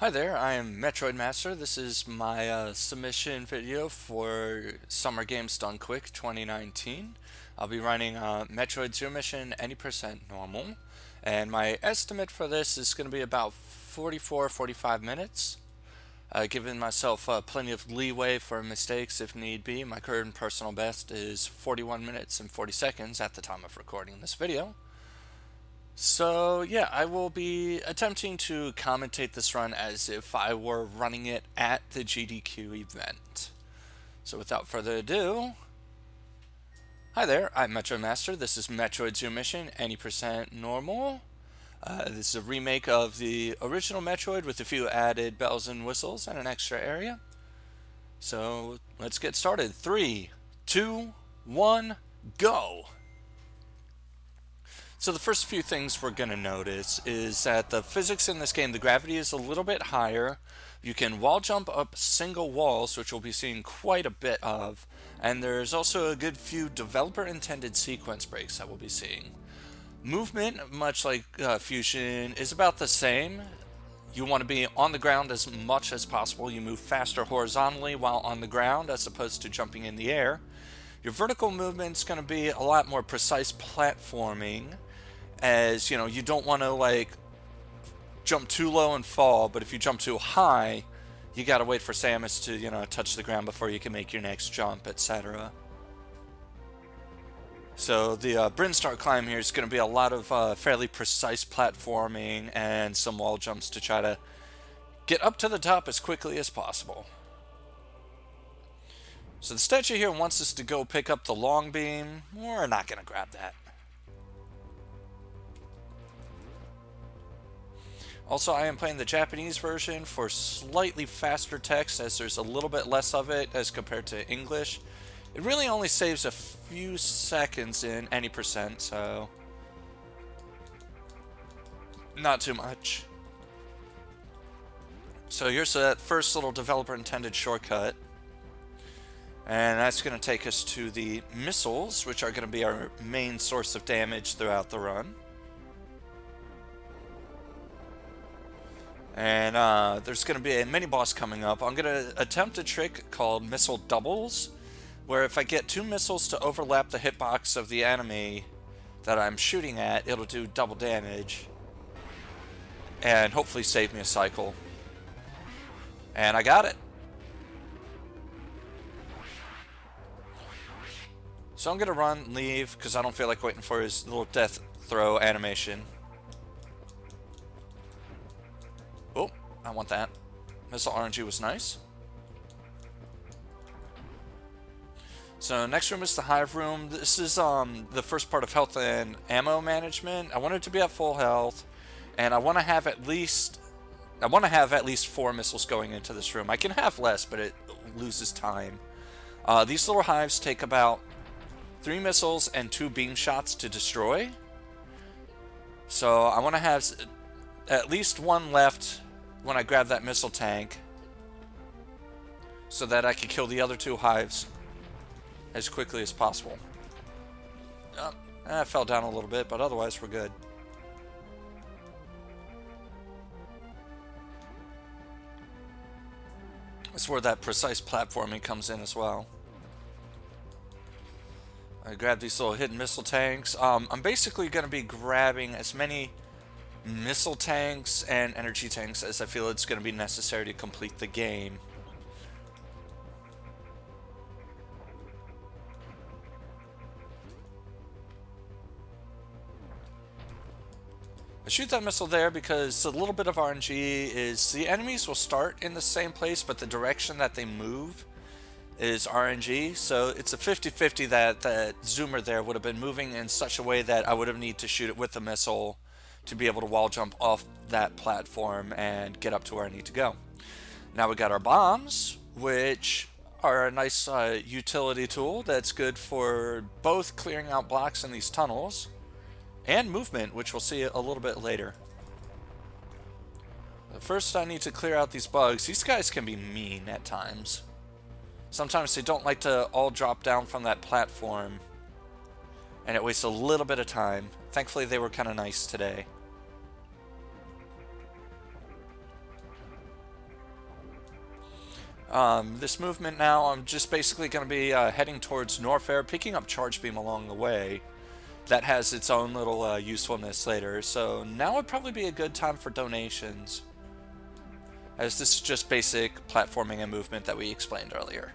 Hi there, I am Metroid Master. This is my submission video for Summer Games Done Quick 2019. I'll be running Metroid Zero Mission any percent normal, and my estimate for this is going to be about 45 minutes. Giving myself plenty of leeway for mistakes if need be. My current personal best is 41 minutes and 40 seconds at the time of recording this video. So yeah, I will be attempting to commentate this run as if I were running it at the GDQ event. So without further ado, hi there, I'm Metroid Master. This is Metroid Zero Mission, any percent normal. This is a remake of the original Metroid with a few added bells and whistles and an extra area. So let's get started. 3, 2, 1, go! So the first few things we're going to notice is that the physics in this game, the gravity is a little bit higher. You can wall jump up single walls, which we'll be seeing quite a bit of. And there's also a good few developer-intended sequence breaks that we'll be seeing. Movement, much like Fusion, is about the same. You want to be on the ground as much as possible. You move faster horizontally while on the ground as opposed to jumping in the air. Your vertical movement's going to be a lot more precise platforming, as you know, you don't want to like jump too low and fall, but if you jump too high, you got to wait for Samus to touch the ground before you can make your next jump, etc. So the Brinstar climb here is going to be a lot of fairly precise platforming and some wall jumps to try to get up to the top as quickly as possible. So the statue here wants us to go pick up the long beam. We're not going to grab that. Also, I am playing the Japanese version for slightly faster text, as there's a little bit less of it as compared to English. It really only saves a few seconds in any percent, so not too much. So here's that first little developer-intended shortcut. And that's going to take us to the missiles, which are going to be our main source of damage throughout the run. And there's going to be a mini-boss coming up. I'm going to attempt a trick called missile doubles, where if I get 2 missiles to overlap the hitbox of the enemy that I'm shooting at, it'll do double damage. And hopefully save me a cycle. And I got it. So I'm going to run, leave, because I don't feel like waiting for his little death throw animation. Oh, I want that. Missile RNG was nice. So next room is the hive room. This is the first part of health and ammo management. I want it to be at full health, and I want to have at least 4 missiles going into this room. I can have less, but it loses time. These little hives take about 3 missiles and 2 beam shots to destroy. So I want to have at least 1 left when I grab that missile tank, so that I can kill the other 2 hives as quickly as possible. I fell down a little bit, but otherwise we're good. That's where that precise platforming comes in as well. I grab these little hidden missile tanks. I'm basically going to be grabbing as many missile tanks and energy tanks as I feel it's going to be necessary to complete the game. I shoot that missile there because a little bit of RNG is the enemies will start in the same place, but the direction that they move is RNG, so it's a 50-50 that the zoomer there would have been moving in such a way that I would have needed to shoot it with the missile to be able to wall jump off that platform and get up to where I need to go. Now we got our bombs, which are a nice utility tool that's good for both clearing out blocks in these tunnels and movement, which we'll see a little bit later. First, I need to clear out these bugs. These guys can be mean at times. Sometimes they don't like to all drop down from that platform, and it wastes a little bit of time. Thankfully, they were kind of nice today. This movement now, I'm just basically going to be heading towards Norfair, picking up Charge Beam along the way. That has its own little usefulness later, so now would probably be a good time for donations, as this is just basic platforming and movement that we explained earlier.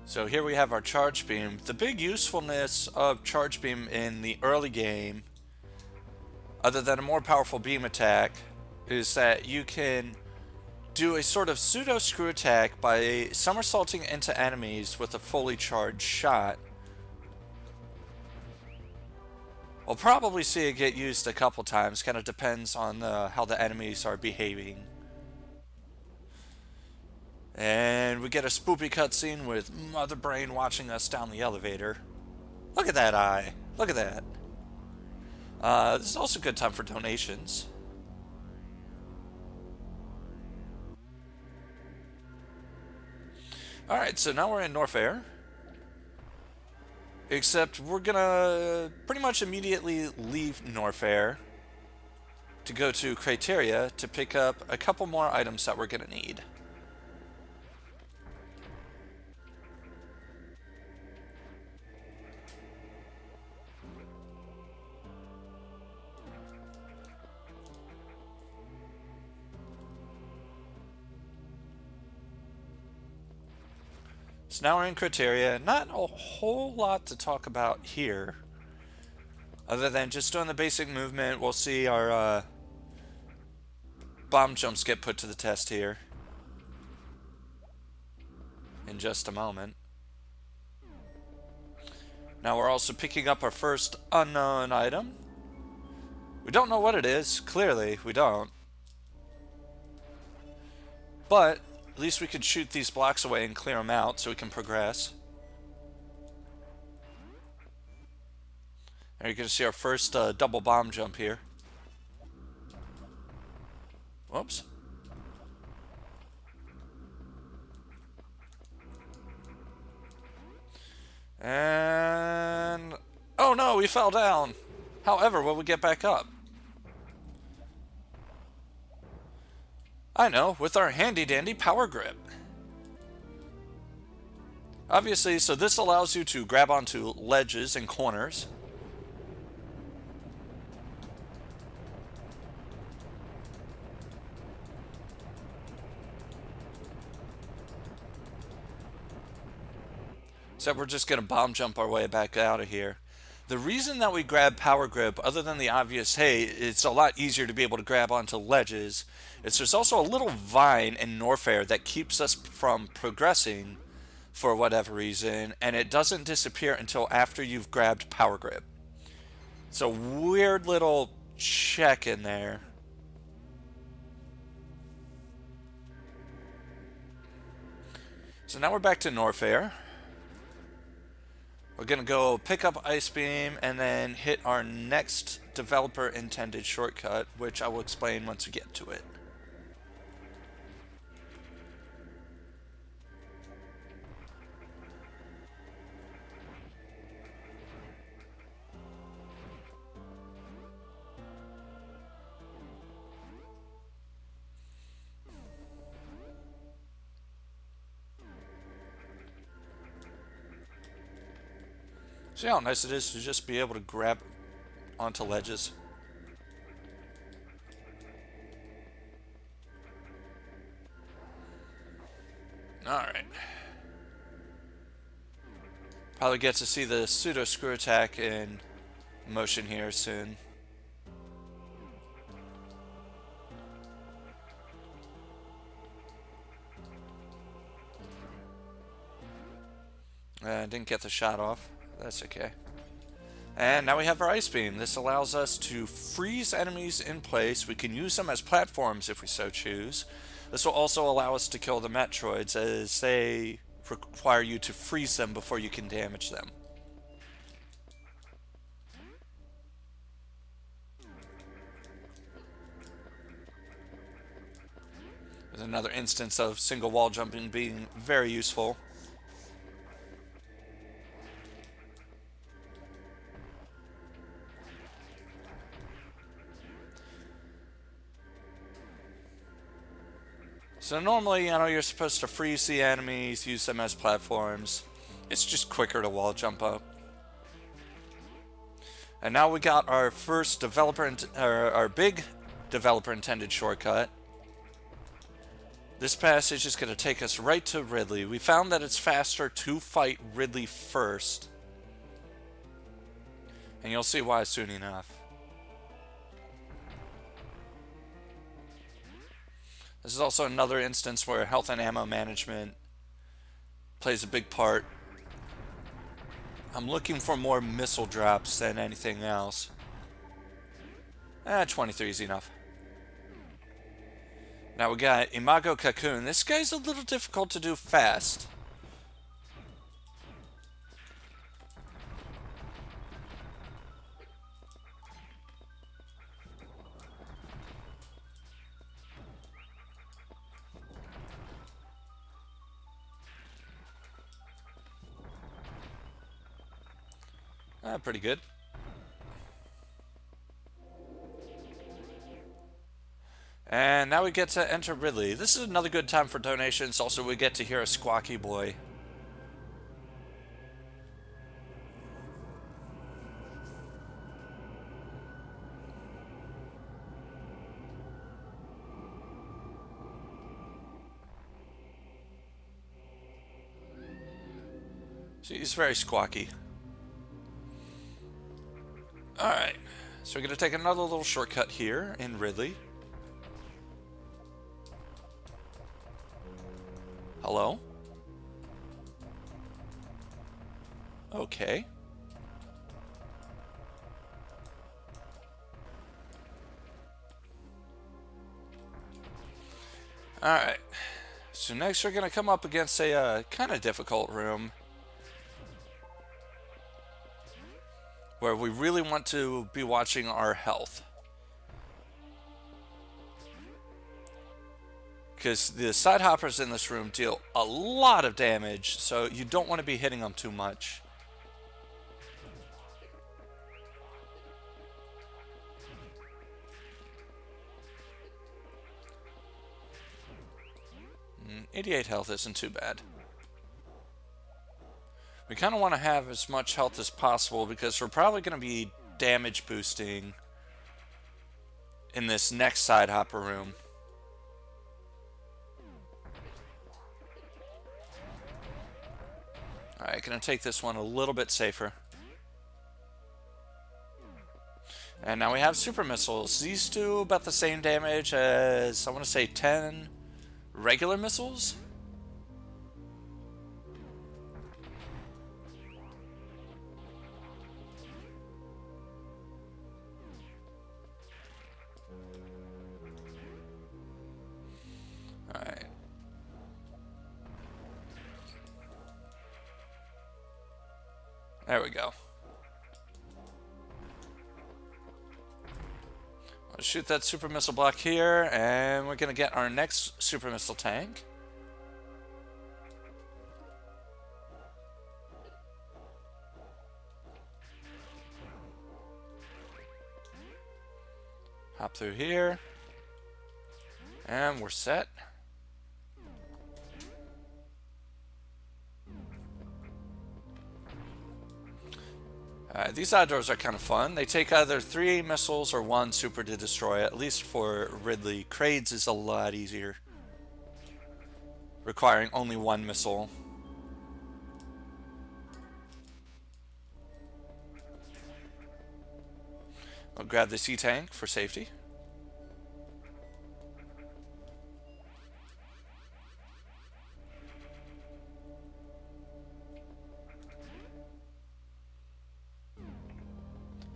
So here we have our Charge Beam. The big usefulness of Charge Beam in the early game, other than a more powerful beam attack, is that you can do a sort of pseudo screw attack by somersaulting into enemies with a fully charged shot. We'll probably see it get used a couple times, kind of depends on how the enemies are behaving. And we get a spoopy cutscene with Mother Brain watching us down the elevator. Look at that eye. Look at that. This is also a good time for donations. Alright, so now we're in Norfair. Except we're gonna pretty much immediately leave Norfair to go to Criteria to pick up a couple more items that we're gonna need. So now we're in Criteria. Not a whole lot to talk about here, other than just doing the basic movement. We'll see our bomb jumps get put to the test here in just a moment. Now we're also picking up our first unknown item. We don't know what it is. Clearly, we don't. But at least we could shoot these blocks away and clear them out so we can progress. And you're going to see our first double bomb jump here. Whoops. And oh no, we fell down. However, will we get back up? I know, with our handy dandy power grip. Obviously, so this allows you to grab onto ledges and corners. So we're just going to bomb jump our way back out of here. The reason that we grab power grip, other than the obvious, hey, it's a lot easier to be able to grab onto ledges, is there's also a little vine in Norfair that keeps us from progressing for whatever reason, and it doesn't disappear until after you've grabbed power grip. It's a weird little check in there. So now we're back to Norfair. We're going to go pick up Ice Beam and then hit our next developer intended shortcut, which I will explain once we get to it. See how nice it is to just be able to grab onto ledges. Alright. Probably get to see the pseudo screw attack in motion here soon. Didn't get the shot off. That's okay. And now we have our Ice Beam. This allows us to freeze enemies in place. We can use them as platforms if we so choose. This will also allow us to kill the Metroids, as they require you to freeze them before you can damage them. There's another instance of single wall jumping being very useful. So normally, you're supposed to freeze the enemies, use them as platforms. It's just quicker to wall jump up. And now we got our first our big developer intended shortcut. This passage is going to take us right to Ridley. We found that it's faster to fight Ridley first. And you'll see why soon enough. This is also another instance where health and ammo management plays a big part. I'm looking for more missile drops than anything else. 23 is enough. Now we got Imago Cocoon. This guy's a little difficult to do fast. Pretty good. And now we get to enter Ridley. This is another good time for donations. Also, we get to hear a squawky boy. So he's very squawky. Alright, so we're going to take another little shortcut here in Ridley. Hello? Okay. Alright, so next we're going to come up against a kind of difficult room, where we really want to be watching our health. Because the side hoppers in this room deal a lot of damage, so you don't want to be hitting them too much. Mm, 88 health isn't too bad. We kind of want to have as much health as possible because we're probably going to be damage boosting in this next side hopper room. Alright, gonna take this one a little bit safer. And now we have super missiles. These do about the same damage as, I want to say, 10 regular missiles. Alright. There we go. Let's shoot that super missile block here, and we're gonna get our next super missile tank. Hop through here, and we're set. These outdoors are kind of fun. They take either 3 missiles or 1 super to destroy. At least for Ridley. Crades is a lot easier, requiring only 1 missile. I'll grab the C-tank for safety.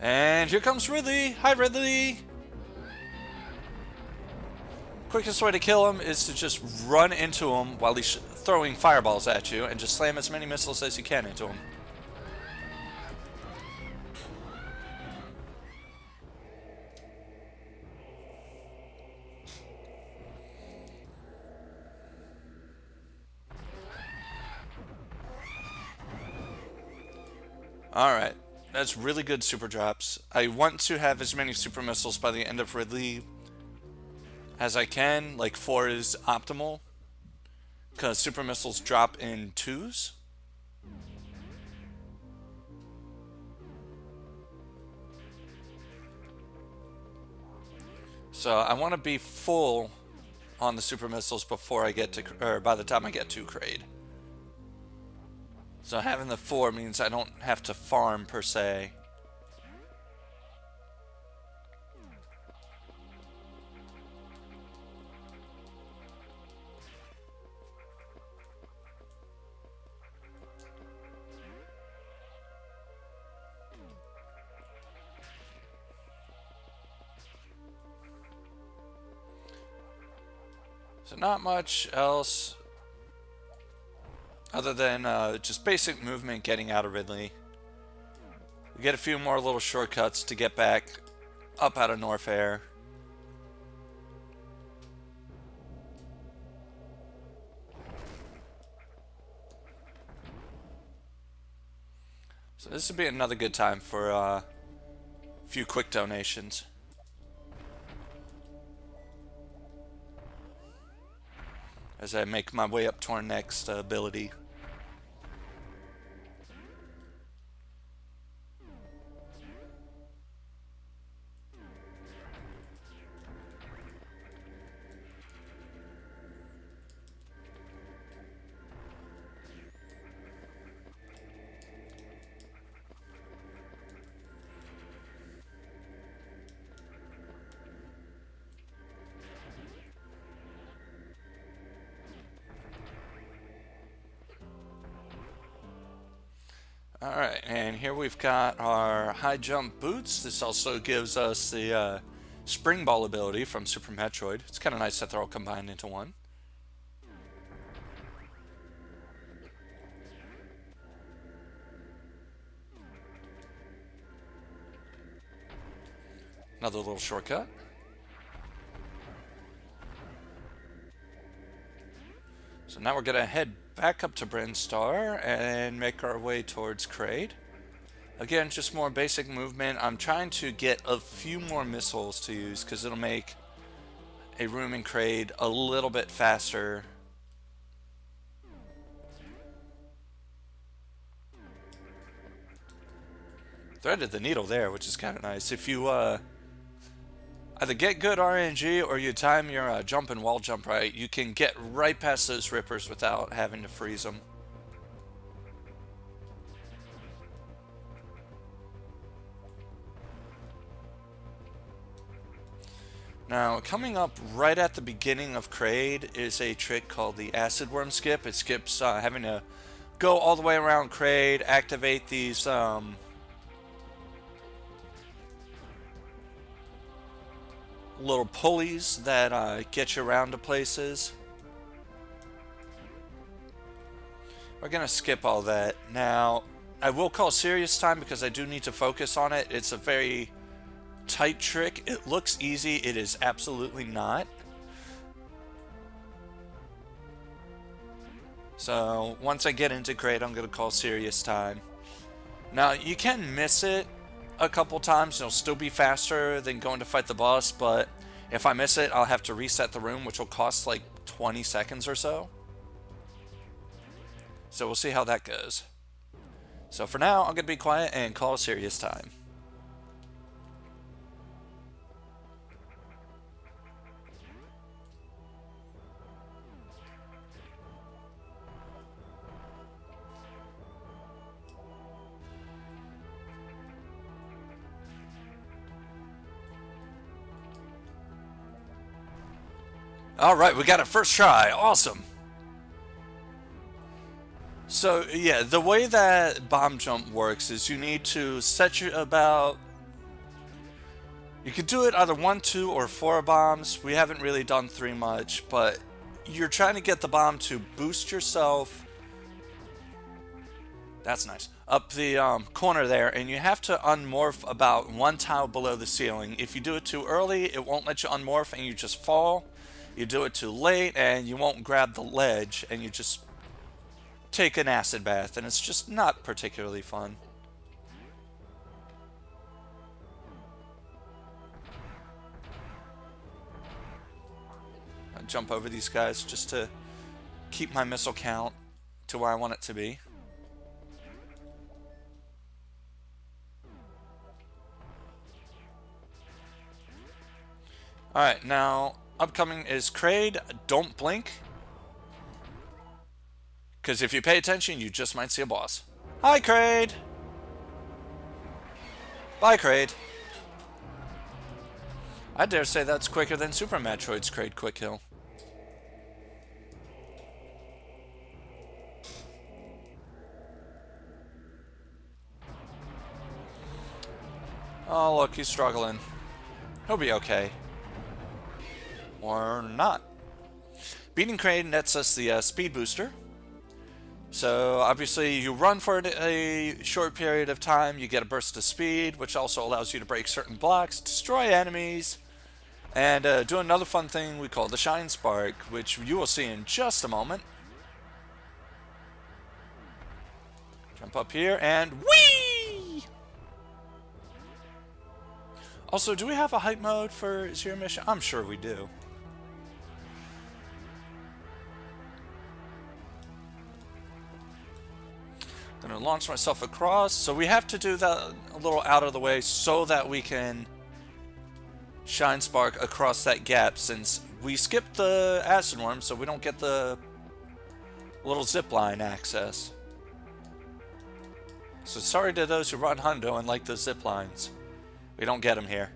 And here comes Ridley! Hi, Ridley! Quickest way to kill him is to just run into him while he's throwing fireballs at you and just slam as many missiles as you can into him. Alright, that's really good super drops. I want to have as many super missiles by the end of Ridley as I can. Like 4 is optimal, because super missiles drop in 2s. So I want to be full on the super missiles before I get to, or by the time I get to Kraid. So having the 4 means I don't have to farm per se. So not much else other than just basic movement getting out of Ridley. We get a few more little shortcuts to get back up out of Norfair. So this would be another good time for a few quick donations. As I make my way up to our next ability. Alright, and here we've got our high jump boots. This also gives us the spring ball ability from Super Metroid. It's kind of nice that they're all combined into one. Another little shortcut. So now we're going to head back up to Brinstar and make our way towards Kraid. Again, just more basic movement. I'm trying to get a few more missiles to use because it'll make a room in Kraid a little bit faster. Threaded the needle there, which is kind of nice. If you either get good RNG or you time your jump and wall jump right, you can get right past those rippers without having to freeze them. Now, coming up right at the beginning of Kraid is a trick called the Acid Worm Skip. It skips having to go all the way around Kraid, activate these little pulleys that get you around to places. We're gonna skip all that. Now, I will call serious time because I do need to focus on it. It's a very tight trick. It looks easy. It is absolutely not. So once I get into Kraid, I'm gonna call serious time. Now, you can miss it a couple times. It'll still be faster than going to fight the boss, but if I miss it, I'll have to reset the room, which will cost like 20 seconds or so. So we'll see how that goes. So for now, I'm going to be quiet and call serious time. Alright, we got it first try. Awesome. So, yeah, the way that bomb jump works is you need to set your about... You can do it either 1, 2, or 4 bombs. We haven't really done 3 much, but you're trying to get the bomb to boost yourself. That's nice. Up the corner there, and you have to unmorph about 1 tile below the ceiling. If you do it too early, it won't let you unmorph and you just fall. You do it too late and you won't grab the ledge and you just take an acid bath, and it's just not particularly fun. jump over these guys just to keep my missile count to where I want it to be. Alright, now upcoming is Kraid. Don't blink, because if you pay attention, you just might see a boss. Hi, Kraid! Bye, Kraid. I dare say that's quicker than Super Metroid's Kraid quick kill. Oh, look, he's struggling. He'll be okay. Or not. Beating Kraid nets us the speed booster. So, obviously, you run for a short period of time, you get a burst of speed, which also allows you to break certain blocks, destroy enemies, and do another fun thing we call the Shine Spark, which you will see in just a moment. Jump up here, and whee! Also, do we have a hype mode for Zero Mission? I'm sure we do. Gonna launch myself across, so we have to do that a little out of the way so that we can Shine Spark across that gap, since we skipped the Acid Worm, so we don't get the little zipline access. So sorry to those who run Hundo and like those ziplines. We don't get them here.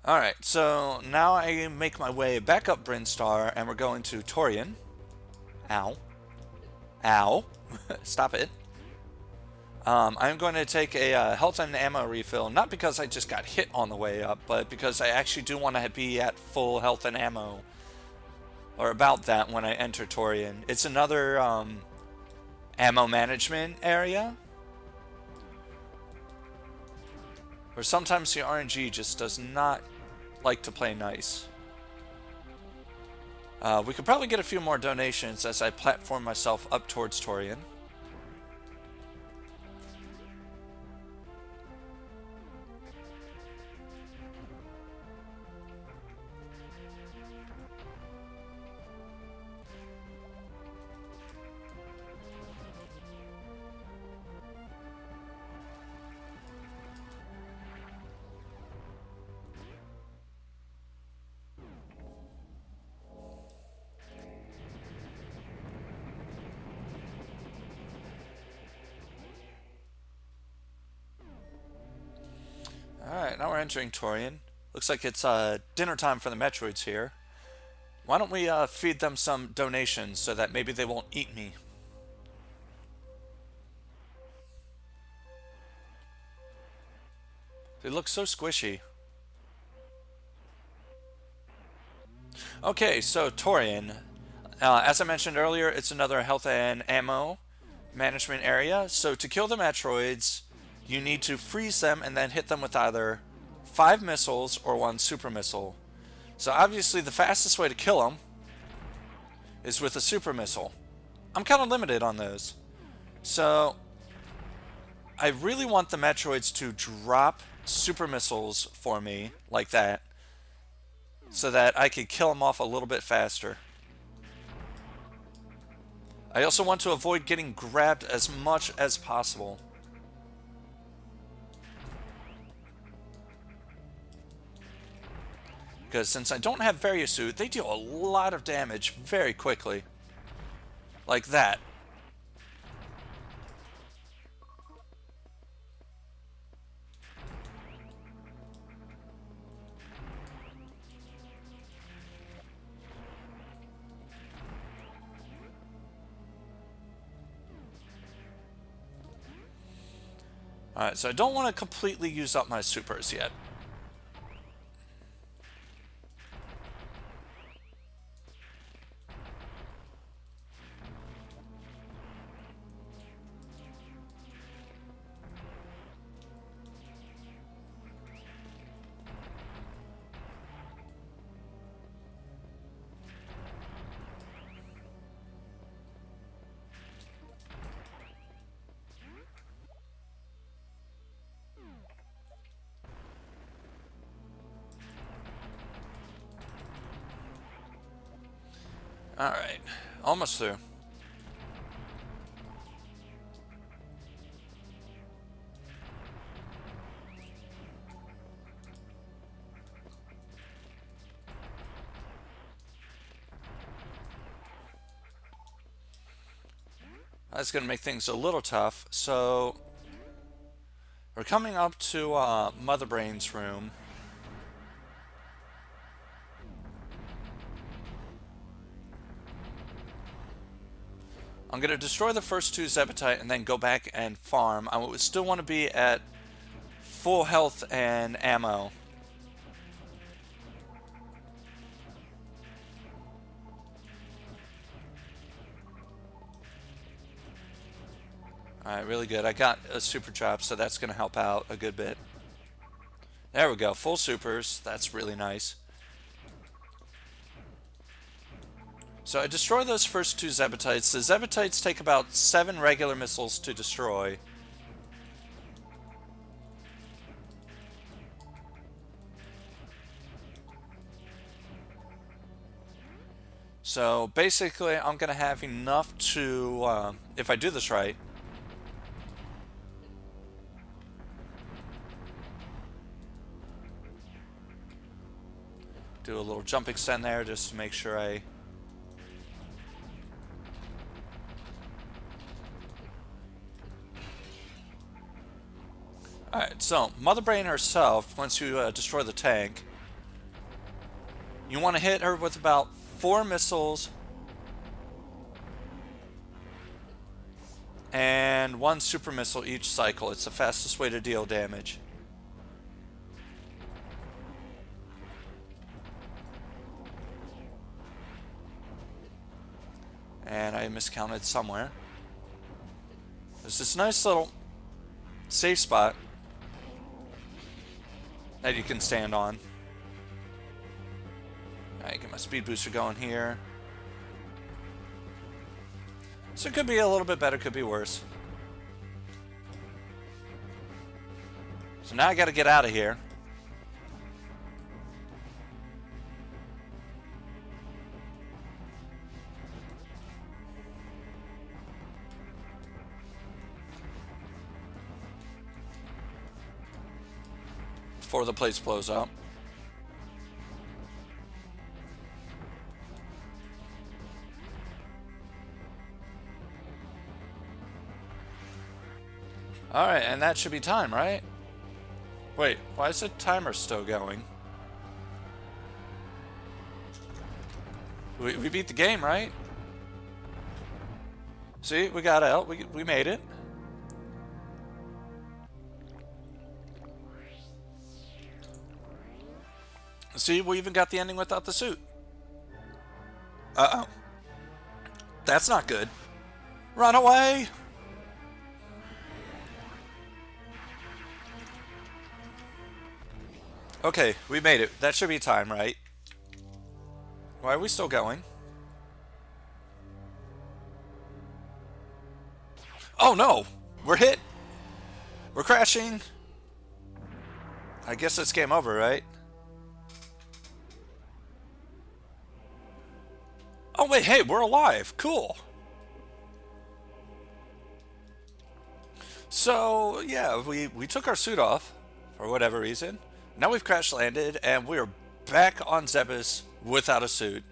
Alright, so now I make my way back up Brinstar, and we're going to Torian. Ow. Ow. Stop it. I'm going to take a health and ammo refill, not because I just got hit on the way up, but because I actually do want to be at full health and ammo, or about that when I enter Torian. It's another ammo management area, where sometimes the RNG just does not like to play nice. We could probably get a few more donations as I platform myself up towards Torian. Alright, now we're entering Torian. Looks like it's dinner time for the Metroids here. Why don't we feed them some donations so that maybe they won't eat me? They look so squishy. Okay, so Torian. As I mentioned earlier, it's another health and ammo management area. So to kill the Metroids, you need to freeze them and then hit them with either 5 missiles or 1 super missile. So obviously the fastest way to kill them is with a super missile. I'm kind of limited on those. So I really want the Metroids to drop super missiles for me like that, so that I can kill them off a little bit faster. I also want to avoid getting grabbed as much as possible. Because since I don't have Variosuit, they deal a lot of damage very quickly. Like that. Alright, so I don't want to completely use up my supers yet. Alright, almost through. That's going to make things a little tough. So, we're coming up to Mother Brain's room. I'm going to destroy the first two Zebetite and then go back and farm. I would still want to be at full health and ammo. Alright, really good. I got a super chop, so that's going to help out a good bit. There we go. Full supers. That's really nice. So I destroy those first two Zebetites. The Zebetites take about 7 regular missiles to destroy. So basically, I'm going to have enough to, if I do this right, do a little jump extend there just to make sure I... Alright, so Mother Brain herself, once you destroy the tank, you want to hit her with about 4 missiles and 1 super missile each cycle. It's the fastest way to deal damage. And I miscounted somewhere. There's this nice little safe spot that you can stand on. Alright, get my speed booster going here. So it could be a little bit better, could be worse. So now I gotta get out of here. Before the place blows up. Alright, and that should be time, right? Wait, why is the timer still going? We beat the game, right? See, we got out. We made it. See, we even got the ending without the suit. Uh-oh. That's not good. Run away! Okay, we made it. That should be time, right? Why are we still going? Oh no! We're hit! We're crashing! I guess it's game over, right? Oh wait, hey, we're alive! Cool! So, yeah, we took our suit off, for whatever reason. Now we've crash landed, and we're back on Zebes without a suit.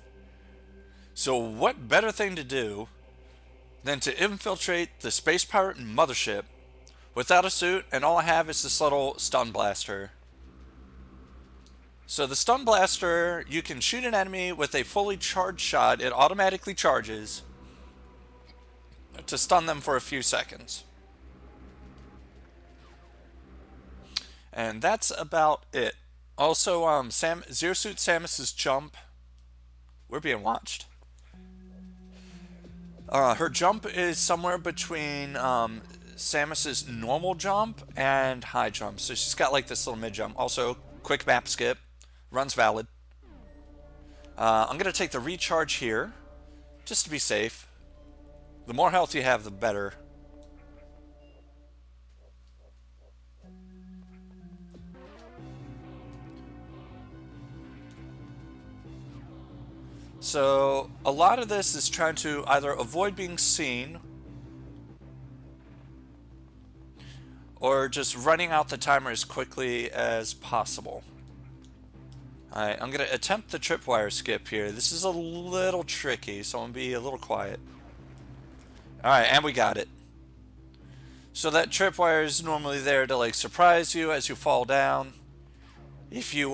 So what better thing to do than to infiltrate the space pirate mothership without a suit, and all I have is this little stun blaster. So the stun blaster, you can shoot an enemy with a fully charged shot. It automatically charges to stun them for a few seconds. And that's about it. Also, Zero Suit Samus's jump. We're being watched. Her jump is somewhere between Samus's normal jump and high jump. So she's got like this little mid jump. Also, quick map skip. Runs valid. I'm going to take the recharge here, just to be safe. The more health you have, the better. So a lot of this is trying to either avoid being seen or just running out the timer as quickly as possible. Alright, I'm going to attempt the tripwire skip here. This is a little tricky, so I'm going to be a little quiet. Alright, and we got it. So that tripwire is normally there to like surprise you as you fall down. If you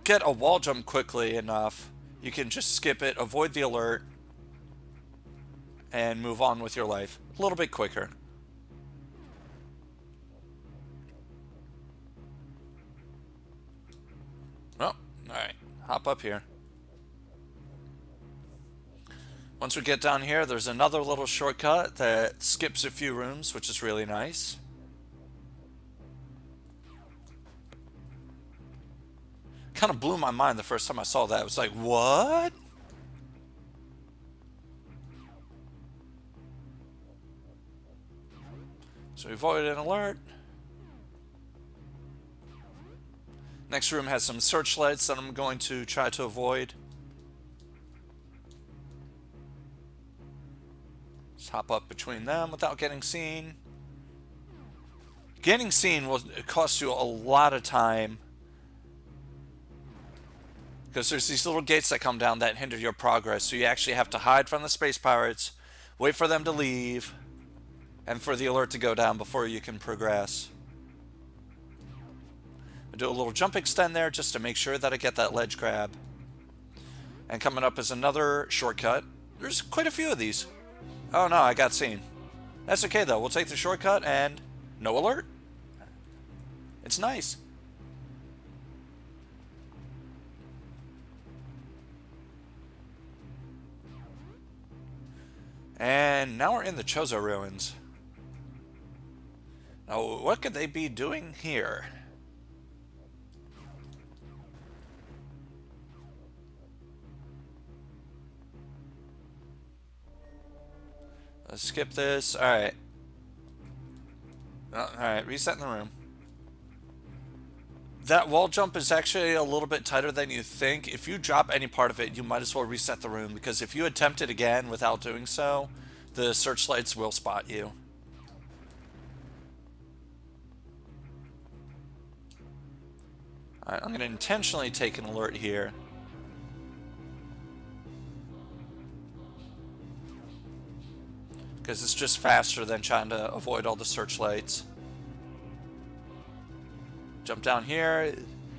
get a wall jump quickly enough, you can just skip it, avoid the alert, and move on with your life a little bit quicker. Oh, alright. Hop up here. Once we get down here, there's another little shortcut that skips a few rooms, which is really nice. Kind of blew my mind the first time I saw that. I was like, what? So we avoided an alert. Next room has some searchlights that I'm going to try to avoid. Just hop up between them without getting seen. Getting seen will cost you a lot of time, because there's these little gates that come down that hinder your progress, so you actually have to hide from the space pirates, wait for them to leave, and for the alert to go down before you can progress. I'll do a little jump extend there just to make sure that I get that ledge grab. And coming up is another shortcut. There's quite a few of these. Oh no, I got seen. That's okay though, we'll take the shortcut and no alert. It's nice. And now we're in the Chozo ruins. Now, what could they be doing here? Let's skip this. Alright. Alright, resetting the room. That wall jump is actually a little bit tighter than you think. If you drop any part of it, you might as well reset the room, because if you attempt it again without doing so, the searchlights will spot you. Alright, I'm going to intentionally take an alert here. Because it's just faster than trying to avoid all the searchlights. Jump down here.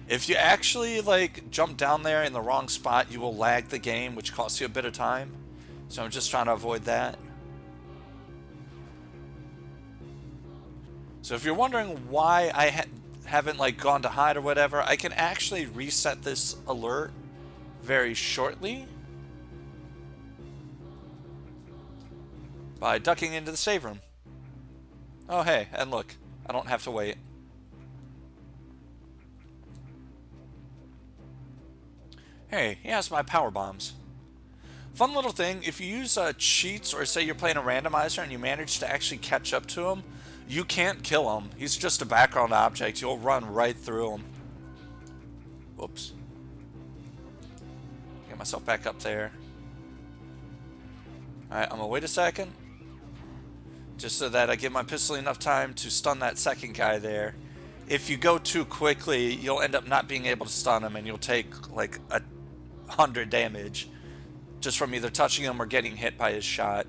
If you actually like jump down there in the wrong spot, you will lag the game, which costs you a bit of time. So I'm just trying to avoid that. So if you're wondering why I haven't like gone to hide or whatever, I can actually reset this alert very shortly by ducking into the save room. Oh hey, and look, I don't have to wait. Hey, he has my power bombs. Fun little thing, if you use cheats, or say you're playing a randomizer and you manage to actually catch up to him, you can't kill him. He's just a background object. You'll run right through him. Whoops. Get myself back up there. Alright, I'm gonna wait a second. Just so that I give my pistol enough time to stun that second guy there. If you go too quickly, you'll end up not being able to stun him, and you'll take like 100 damage just from either touching him or getting hit by his shot.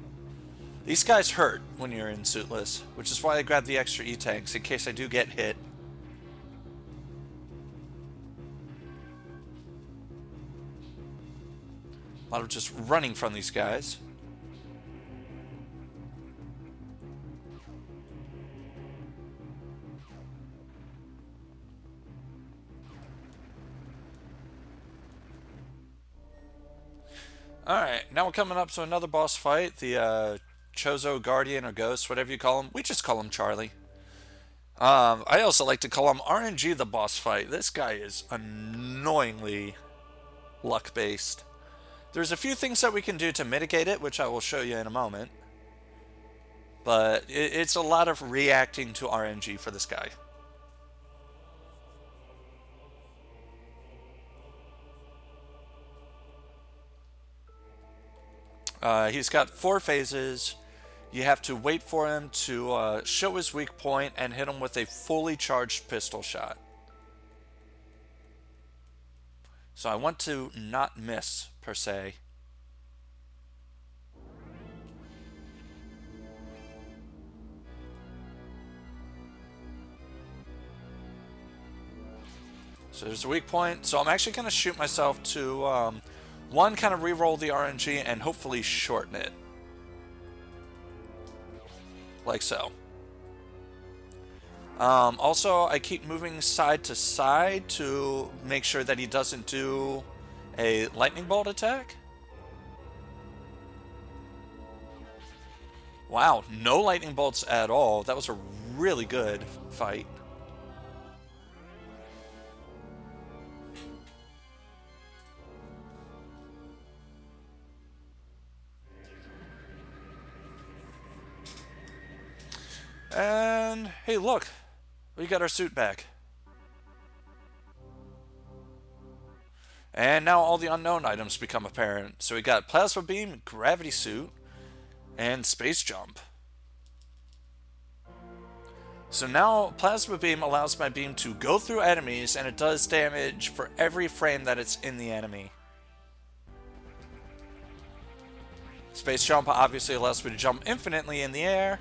These guys hurt when you're in suitless, which is why I grabbed the extra E-tanks in case I do get hit. A lot of just running from these guys. Alright, now we're coming up to another boss fight, the Chozo Guardian or Ghost, whatever you call him. We just call him Charlie. I also like to call him RNG the boss fight. This guy is annoyingly luck-based. There's a few things that we can do to mitigate it, which I will show you in a moment. But it's a lot of reacting to RNG for this guy. He's got 4 phases. You have to wait for him to show his weak point and hit him with a fully charged pistol shot. So I want to not miss, per se. So there's a weak point. So I'm actually going to shoot myself to, one, kind of re-roll the RNG and hopefully shorten it. Like so. Also, I keep moving side to side to make sure that he doesn't do a lightning bolt attack. Wow, no lightning bolts at all. That was a really good fight. And hey, look, we got our suit back. And now all the unknown items become apparent. So we got plasma beam, gravity suit, and space jump. So now plasma beam allows my beam to go through enemies, and it does damage for every frame that it's in the enemy. Space jump obviously allows me to jump infinitely in the air.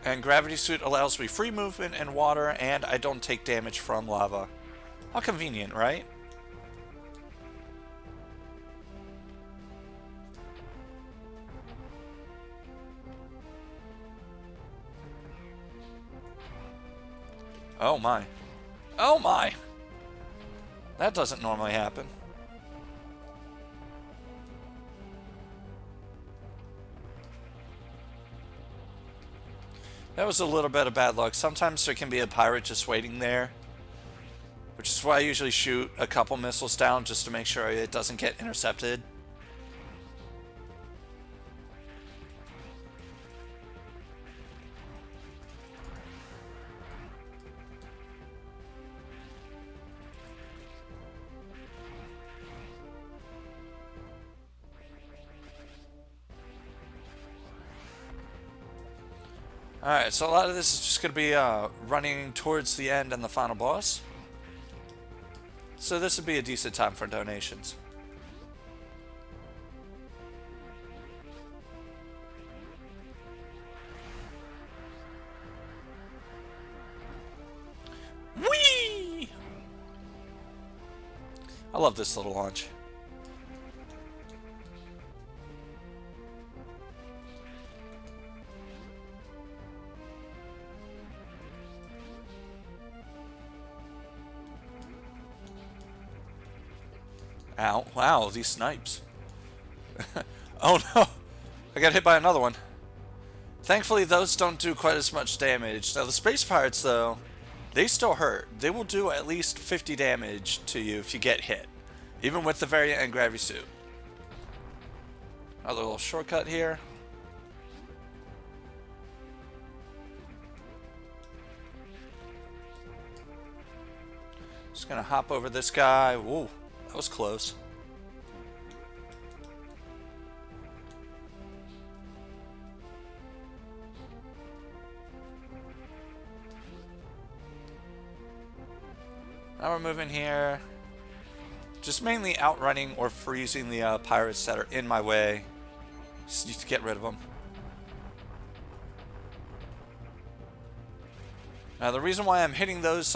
And gravity suit allows me free movement in water, and I don't take damage from lava. How convenient, right? Oh my. Oh my! That doesn't normally happen. That was a little bit of bad luck. Sometimes there can be a pirate just waiting there, which is why I usually shoot a couple missiles down just to make sure it doesn't get intercepted. Alright, so a lot of this is just going to be running towards the end and the final boss. So this would be a decent time for donations. Whee! I love this little launch. Ow. Wow, these snipes. Oh no! I got hit by another one. Thankfully, those don't do quite as much damage. Now, the space pirates, though, they still hurt. They will do at least 50 damage to you if you get hit, even with the variant and gravity suit. Another little shortcut here. Just gonna hop over this guy. Whoa. That was close. Now we're moving here. Just mainly outrunning or freezing the pirates that are in my way. Just need to get rid of them. Now the reason why I'm hitting those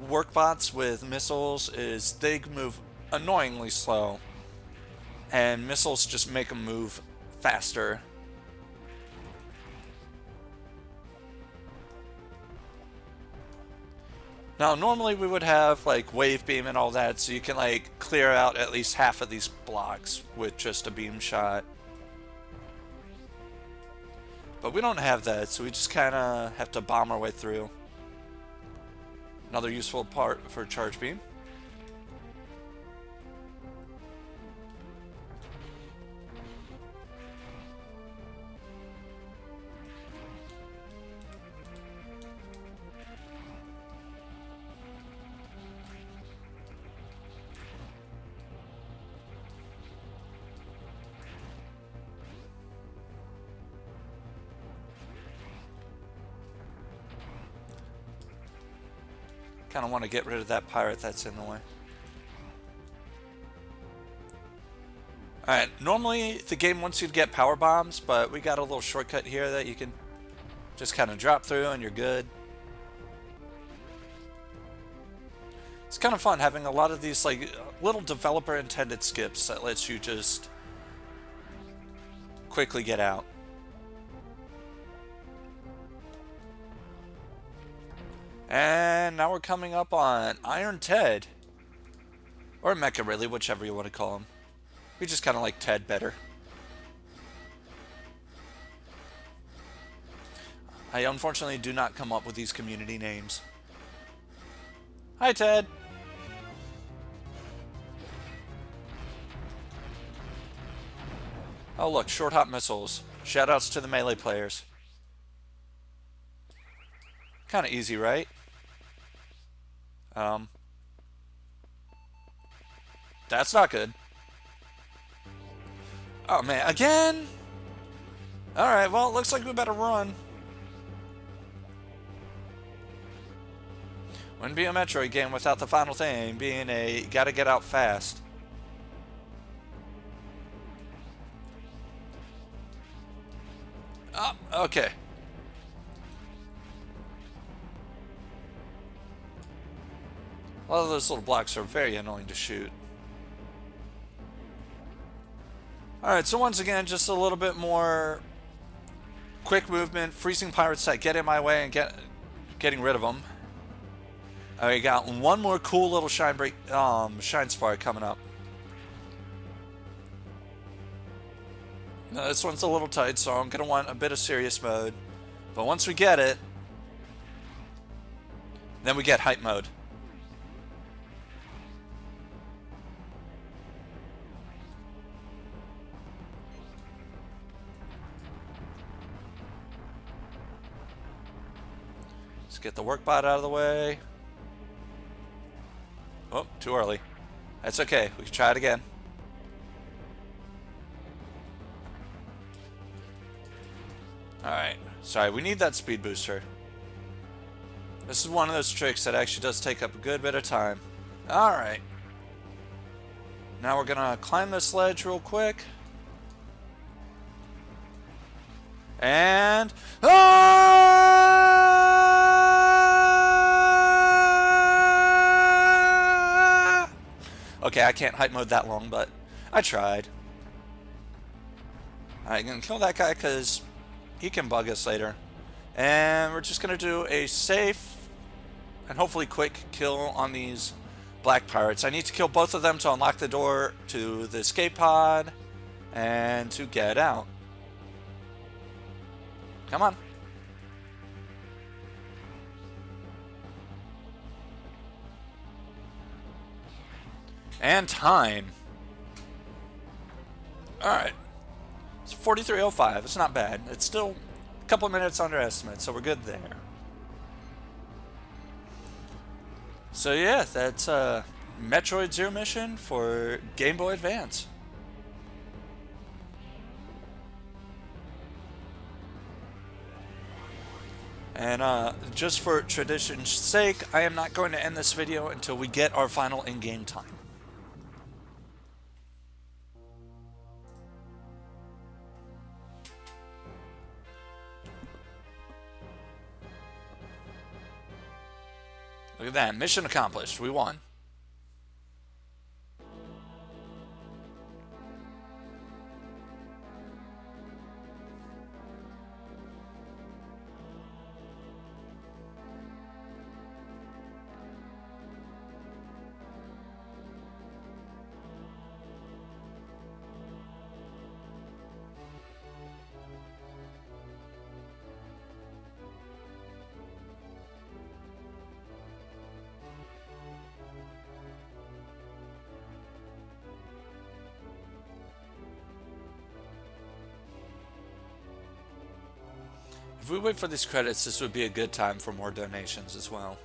work bots with missiles is they move annoyingly slow, and missiles just make them move faster. Now normally we would have like wave beam and all that, so you can like clear out at least half of these blocks with just a beam shot, but we don't have that, so we just kind of have to bomb our way through. Another useful part for charge beam. Kind of want to get rid of that pirate that's in the way. Alright, normally the game wants you to get power bombs, but we got a little shortcut here that you can just kind of drop through and you're good. It's kind of fun having a lot of these like little developer intended skips that lets you just quickly get out. And now we're coming up on Iron Ted. Or Mecha, really, whichever you want to call him. We just kind of like Ted better. I unfortunately do not come up with these community names. Hi, Ted. Oh, look, short hop missiles. Shoutouts to the melee players. Kind of easy, right? That's not good. Oh, man, again? Alright, well, it looks like we better run. Wouldn't be a Metroid game without the final thing being a gotta get out fast. Oh, okay. A lot of those little blocks are very annoying to shoot. Alright, so once again, just a little bit more quick movement, freezing pirates that get in my way and getting rid of them. I got one more cool little shine spark coming up. Now, this one's a little tight, so I'm going to want a bit of serious mode. But once we get it, then we get hype mode. Let's get the work bot out of the way. Oh, too early. That's okay. We can try it again. Alright. Sorry, we need that speed booster. This is one of those tricks that actually does take up a good bit of time. Alright. Now we're gonna climb this ledge real quick. And... Okay, I can't hype mode that long, but I tried. I'm gonna kill that guy because he can bug us later. And we're just gonna do a safe and hopefully quick kill on these black pirates. I need to kill both of them to unlock the door to the escape pod and to get out. Come on. And time. Alright. It's 43:05. It's not bad. It's still a couple of minutes under estimate, so we're good there. So yeah, that's Metroid Zero Mission for Game Boy Advance. And just for tradition's sake, I am not going to end this video until we get our final in-game time. Look at that. Mission accomplished. We won. If we wait for these credits, this would be a good time for more donations as well.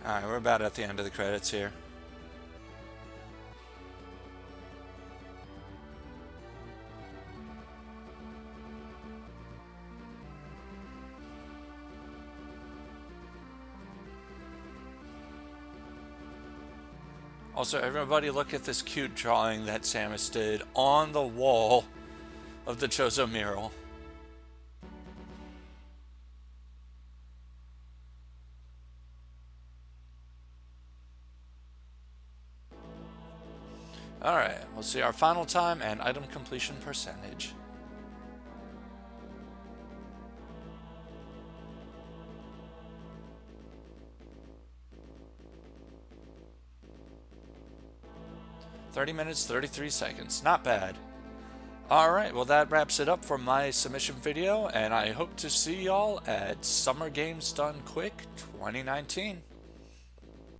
Alright, we're about at the end of the credits here. Also, everybody look at this cute drawing that Samus did on the wall of the Chozo mural. Alright, we'll see our final time and item completion percentage. "30 minutes, 33 seconds. Not bad. Alright, well that wraps it up for my submission video, and I hope to see y'all at Summer Games Done Quick 2019.